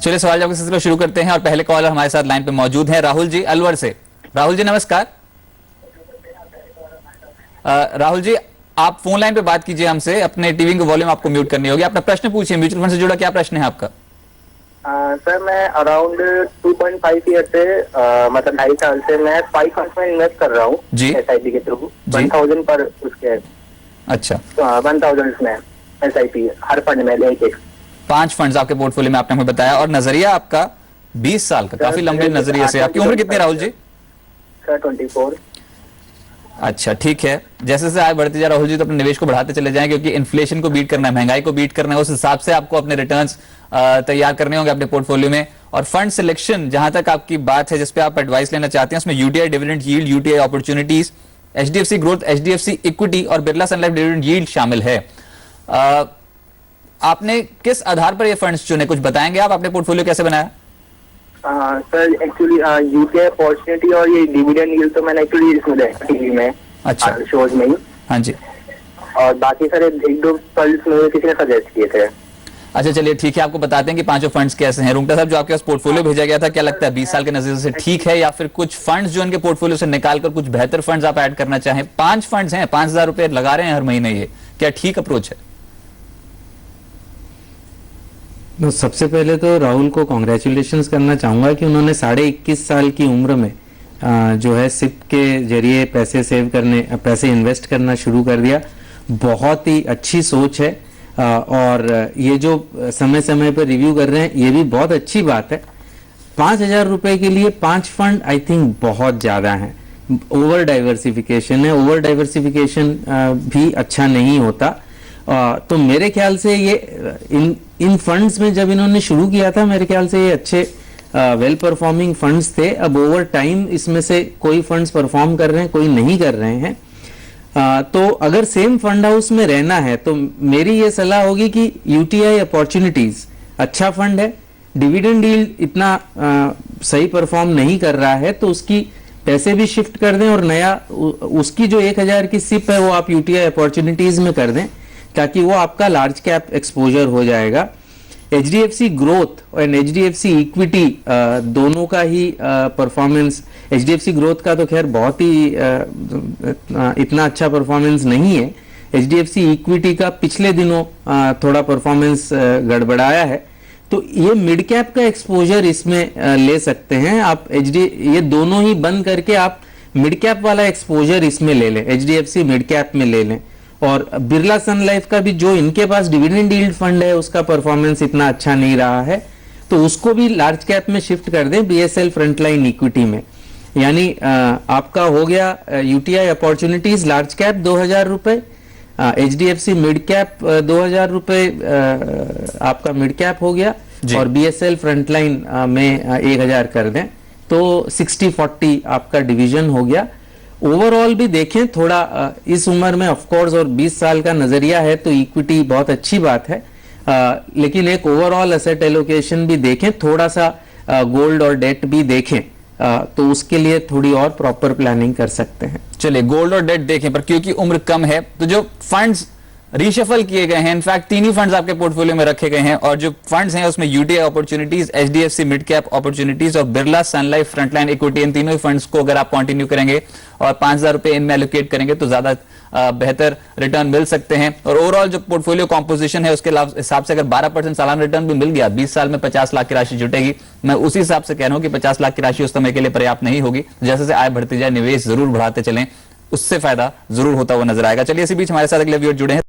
चलिए सवाल जवाब का सिलसिला शुरू करते हैं और पहले कॉलर हमारे साथ लाइन पे मौजूद हैं राहुल जी अलवर से। राहुल जी नमस्कार। राहुल जी आप फोन लाइन पे बात कीजिए हमसे, अपने टीवी का वॉल्यूम आपको म्यूट करनी होगी। अपना प्रश्न पूछिए, म्यूचुअल फंड से जुड़ा क्या प्रश्न है आपका? सर मैं अराउंड 2.5 ईयर से मतलब 2.5 साल से मैं 5 फंड्स में इन्वेस्ट कर रहा हूँ जी SIP के थ्रू 1000 पर उसके। अच्छा 1000 में SIP हर फंड में एक 5 फंड्स आपके पोर्टफोलियो में आपने हमें बताया और नजरिया आपका 20 साल का, काफी लंबे नजरिए से। आपकी उम्र कितनी है राहुल जी? सर 24। अच्छा ठीक है, जैसे जैसे आगे बढ़ते जा राहुल जी तो अपने निवेश को बढ़ाते चले जाएं, क्योंकि इन्फ्लेशन को बीट करना है, महंगाई को बीट करना है, उस हिसाब से आपको अपने रिटर्न्स तैयार करने होंगे अपने पोर्टफोलियो में। और फंड सिलेक्शन जहां तक आपकी बात है, जिसपे आप एडवाइस लेना चाहते हैं, उसमें UTI dividend yield, UTI opportunities, HDFC growth, HDFC equity और बिरला सन लाइफ डिविडेंड यील्ड शामिल है। आपने किस आधार पर ये फंड्स चुने, कुछ बताएंगे आप? आपने पोर्टफोलियो कैसे बनाया? सर एक्चुअली यूटीआई अपॉर्चुनिटी और ये डिविडेंड यील्ड तो मैंने एक्चुअली इसमें देखा टीवी में, अच्छा शोज में ही। हाँ जी। और बाकी सर एक दो फंड्स मुझे किसी ने सजेस्ट किए थे। अच्छा चलिए ठीक है, आपको बताते हैं कि पांचों फंड्स कैसे हैं। रुंगटा साहब, जो आपके पास पोर्टफोलियो भेजा गया था, क्या लगता है 20 साल के नजरिए से ठीक है, या फिर कुछ फंड्स जो इनके पोर्टफोलियो से निकालकर कुछ बेहतर फंड्स आप ऐड करना चाहें? 5 फंड्स हैं, 5000 रुपए लगा रहे हैं हर महीने, ये क्या ठीक अप्रोच है? तो सबसे पहले तो राहुल को कॉन्ग्रेचुलेशंस करना चाहूँगा कि उन्होंने 21.5 साल की उम्र में जो है सिप के जरिए पैसे सेव करने, पैसे इन्वेस्ट करना शुरू कर दिया। बहुत ही अच्छी सोच है और ये जो समय समय पर रिव्यू कर रहे हैं ये भी बहुत अच्छी बात है। 5000 रुपए के लिए 5 फंड आई थिंक बहुत ज़्यादा है, ओवर डाइवर्सिफिकेशन है। ओवर डाइवर्सिफिकेशन भी अच्छा नहीं होता। तो मेरे ख्याल से ये इन फंड्स में जब इन्होंने शुरू किया था, मेरे ख्याल से ये अच्छे वेल परफॉर्मिंग फंड्स थे। अब ओवर टाइम इसमें से कोई फंड्स परफॉर्म कर रहे हैं, कोई नहीं कर रहे हैं। तो अगर सेम फंड हाउस में रहना है तो मेरी ये सलाह होगी कि यूटीआई अपॉर्चुनिटीज अच्छा फंड है, डिविडेंड यील्ड इतना सही परफॉर्म नहीं कर रहा है, तो उसकी पैसे भी शिफ्ट कर दें और नया उसकी जो 1000 की सिप है वो आप यूटीआई अपॉर्चुनिटीज में कर दें, ताकि वो आपका लार्ज कैप एक्सपोजर हो जाएगा। HDFC ग्रोथ और HDFC इक्विटी दोनों का ही परफॉर्मेंस, HDFC ग्रोथ का तो खैर बहुत ही इतना अच्छा परफॉर्मेंस नहीं है। HDFC इक्विटी का पिछले दिनों थोड़ा परफॉर्मेंस गड़बड़ाया है, तो ये मिड कैप का एक्सपोजर इसमें ले सकते हैं आप। ये दोनों ही बंद करके आप मिड कैप वाला एक्सपोजर इसमें ले लें, HDFC मिड कैप में ले लें। और बिरला सन लाइफ का भी जो इनके पास डिविडेंड यील्ड फंड है उसका परफॉर्मेंस इतना अच्छा नहीं रहा है, तो उसको भी लार्ज कैप में शिफ्ट कर दें, BSL फ्रंटलाइन इक्विटी में। यानी आपका हो गया यूटीआई अपॉर्चुनिटीज लार्ज कैप 2000 रुपए, HDFC मिड कैप 2000 रुपए आपका मिड कैप हो गया, और BSL फ्रंटलाइन में 1000 कर दें, तो 60-40 आपका डिवीजन हो गया। ओवरऑल भी देखें थोड़ा इस उम्र में, ऑफ कोर्स, और 20 साल का नजरिया है तो इक्विटी बहुत अच्छी बात है, लेकिन एक ओवरऑल एसेट एलोकेशन भी देखें, थोड़ा सा गोल्ड और डेट भी देखें, तो उसके लिए थोड़ी और प्रॉपर प्लानिंग कर सकते हैं। चलिए गोल्ड और डेट देखें, पर क्योंकि उम्र कम है तो जो फंड्स रीशफल किए गए हैं, इनफैक्ट 3 ही फंड्स आपके पोर्टफोलियो में रखे गए हैं, और जो फंड्स हैं उसमें UTI opportunities, HDFC mid cap opportunities और बिरला सन लाइफ फ्रंटलाइन इक्विटी, इन तीनों ही फंड्स को अगर आप कंटिन्यू करेंगे और 5000 रुपए इनमें एलोकेट करेंगे तो ज्यादा बेहतर रिटर्न मिल सकते हैं। और ओवरऑल जो पोर्टफोलियो कॉम्पोजिशन है उसके हिसाब से अगर 12% सालाना रिटर्न भी मिल गया, 20 साल में 50 लाख की राशि जुटेगी। मैं उसी हिसाब से कह रहा हूं कि 50 लाख की राशि उस समय के लिए पर्याप्त नहीं होगी। जैसे जैसे आय बढ़ती जाए, निवेश जरूर बढ़ाते चलें, उससे फायदा जरूर होता हुआ नजर आएगा। चलिए इसी बीच हमारे साथ अगले व्यूअर जुड़े हैं।